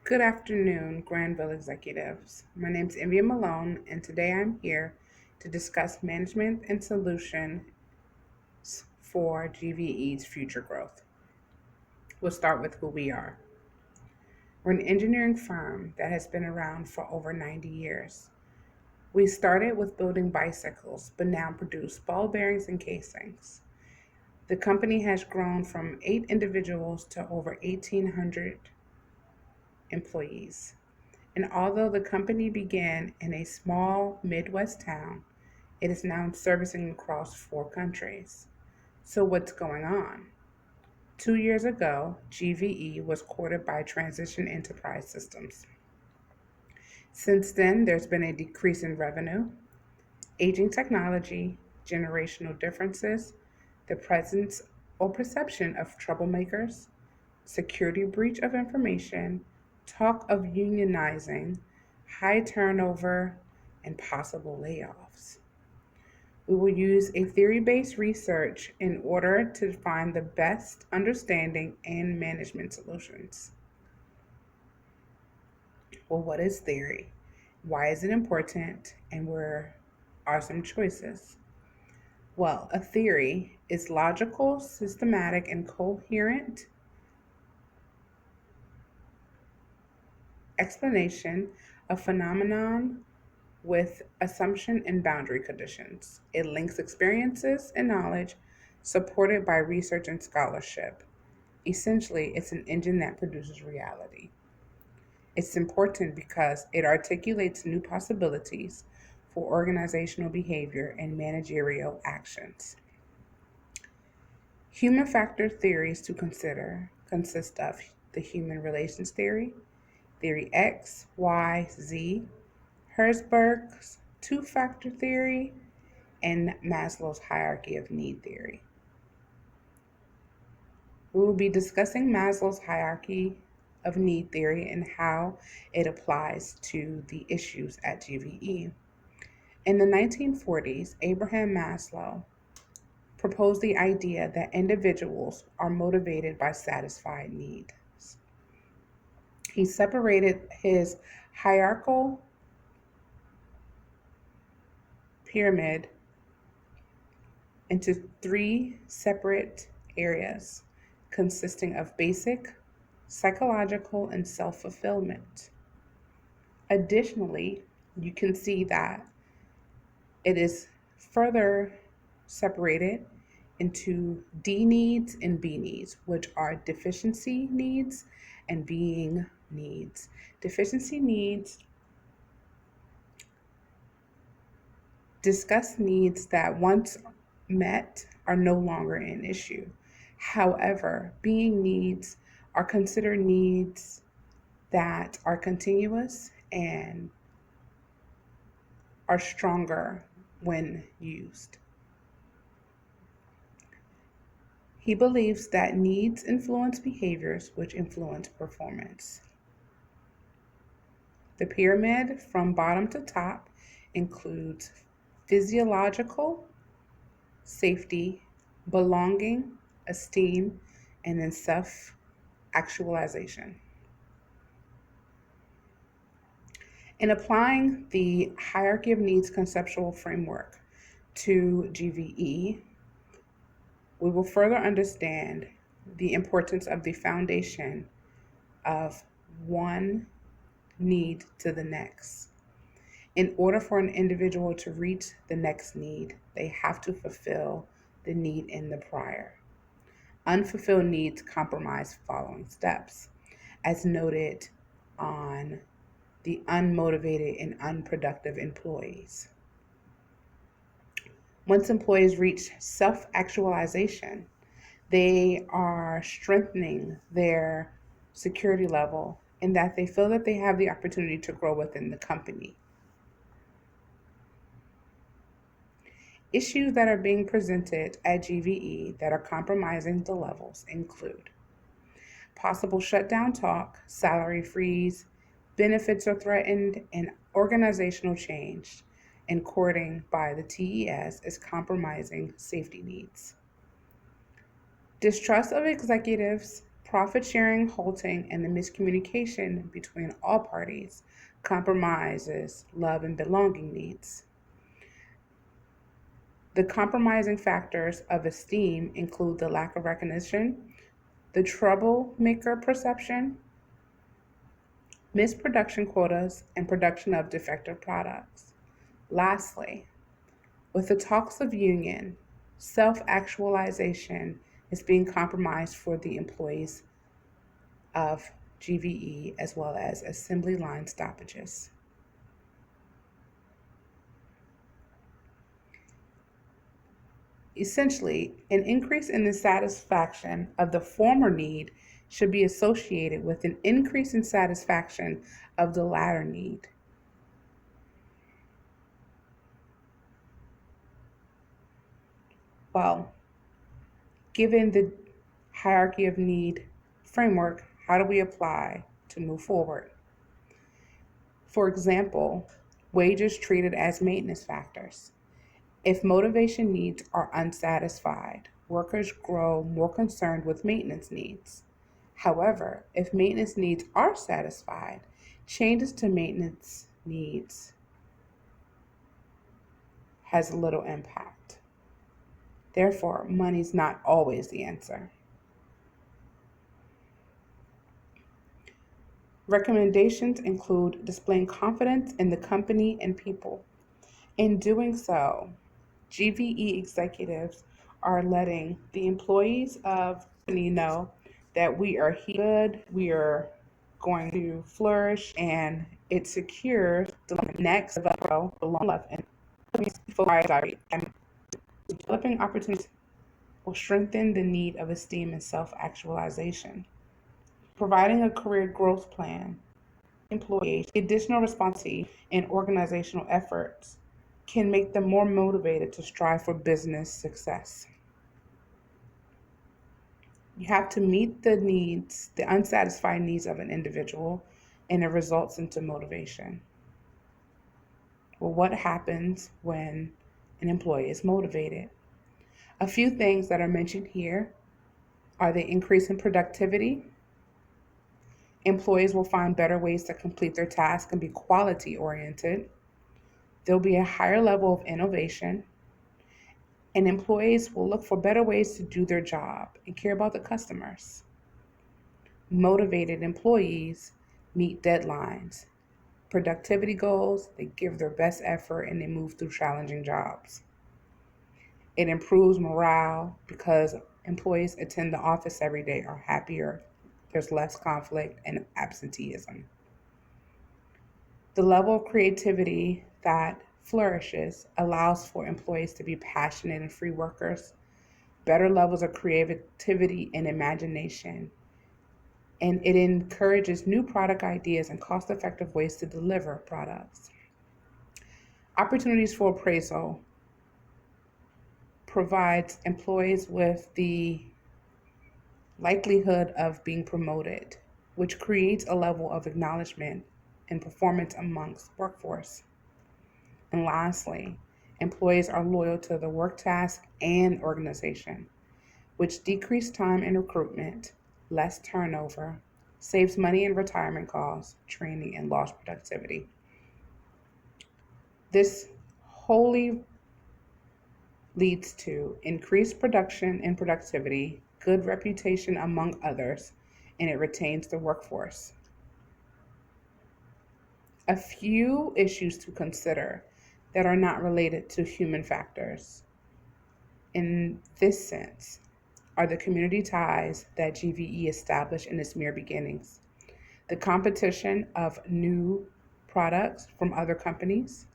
Good afternoon, Granville executives. My name is Envia Malone, and today I'm here to discuss management and solutions for GVE's future growth. We'll start with who we are. We're an engineering firm that has been around for over 90 years. We started with building bicycles, but now produce ball bearings and casings. The company has grown from 8 individuals to over 1,800 employees. And although the company began in a small Midwest town, it is now servicing across 4 countries. So, what's going on? 2 years ago, GVE was courted by Transition Enterprise Systems. Since then, there's been a decrease in revenue, aging technology, generational differences, the presence or perception of troublemakers, security breach of information, talk of unionizing, high turnover, and possible layoffs. We will use a theory based research in order to find the best understanding and management solutions. Well, what is theory? Why is it important? And where are some choices? Well, a theory is logical, systematic, and coherent explanation of phenomenon with assumption and boundary conditions. It links experiences and knowledge supported by research and scholarship. Essentially, it's an engine that produces reality. It's important because it articulates new possibilities for organizational behavior and managerial actions. Human factor theories to consider consist of the human relations theory, theory X, Y, Z, Herzberg's two-factor theory, and Maslow's hierarchy of need theory. We will be discussing Maslow's hierarchy of need theory and how it applies to the issues at GVE. In the 1940s, Abraham Maslow proposed the idea that individuals are motivated by satisfied needs. He separated his hierarchical pyramid into 3 separate areas consisting of basic, psychological, and self fulfillment. Additionally, you can see that it is further separated into D needs and B needs, which are deficiency needs and being needs. Deficiency needs discuss needs that once met are no longer an issue. However, being needs are considered needs that are continuous and are stronger when used. He believes that needs influence behaviors, which influence performance. The pyramid from bottom to top includes physiological, safety, belonging, esteem, and then self actualization. In applying the hierarchy of needs conceptual framework to GVE, we will further understand the importance of the foundation of one need to the next. In order for an individual to reach the next need, they have to fulfill the need in the prior. Unfulfilled needs compromise following steps, as noted on the unmotivated and unproductive employees. Once employees reach self actualization, they are strengthening their security level in that they feel that they have the opportunity to grow within the company. Issues that are being presented at GVE that are compromising the levels include possible shutdown talk, salary freeze, benefits are threatened, and organizational change and courting by the TES is compromising safety needs. Distrust of executives, Profit sharing, halting, and the miscommunication between all parties compromises love and belonging needs. The compromising factors of esteem include the lack of recognition, the troublemaker perception, missed production quotas, and production of defective products. Lastly, with the talks of union, self actualization is being compromised for the employees of GVE as well as assembly line stoppages. Essentially, an increase in the satisfaction of the former need should be associated with an increase in satisfaction of the latter need. Well, given the hierarchy of need framework, how do we apply to move forward? For example, wages treated as maintenance factors. If motivation needs are unsatisfied, workers grow more concerned with maintenance needs. However, if maintenance needs are satisfied, changes to maintenance needs has little impact. Therefore, money's not always the answer. Recommendations include displaying confidence in the company and people. In doing so, GVE executives are letting the employees of the company know that we are good, we are going to flourish, and it secures the next level, the long life, and developing opportunities will strengthen the need of esteem and self-actualization. Providing a career growth plan, employees additional responsibility and organizational efforts can make them more motivated to strive for business success. You have to meet the needs, the unsatisfied needs of an individual, and it results into motivation. Well, what happens when an employee is motivated? A few things that are mentioned here are the increase in productivity. Employees will find better ways to complete their tasks and be quality oriented. There'll be a higher level of innovation, and employees will look for better ways to do their job and care about the customers. Motivated employees meet deadlines, productivity goals, they give their best effort, and they move through challenging jobs. It improves morale because employees attend the office every day are happier, there's less conflict and absenteeism. The level of creativity that flourishes allows for employees to be passionate and free workers, better levels of creativity and imagination, and it encourages new product ideas and cost effective ways to deliver products. Opportunities for appraisal provides employees with the likelihood of being promoted, which creates a level of acknowledgement and performance amongst workforce. And lastly, employees are loyal to the work task and organization, which decrease time in recruitment, less turnover, saves money in retirement costs, training, and lost productivity. This wholly leads to increased production and productivity, good reputation among others, and it retains the workforce. A few issues to consider that are not related to human factors in this sense are the community ties that GVE established in its mere beginnings, the competition of new products from other companies,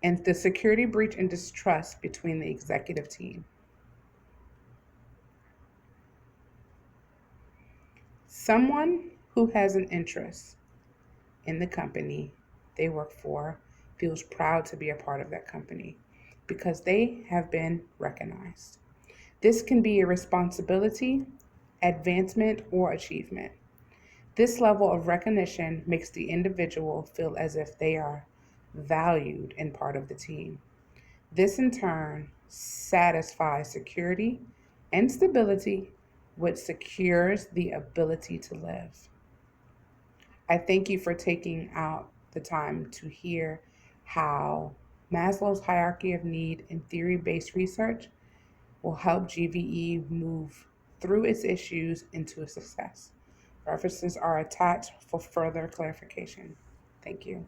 and the security breach and distrust between the executive team. Someone who has an interest in the company they work for feels proud to be a part of that company because they have been recognized. This can be a responsibility, advancement, or achievement. This level of recognition makes the individual feel as if they are valued and part of the team. This in turn satisfies security and stability which secures the ability to live. I thank you for taking out the time to hear how Maslow's hierarchy of need and theory based research will help GVE move through its issues into a success. References are attached for further clarification. Thank you.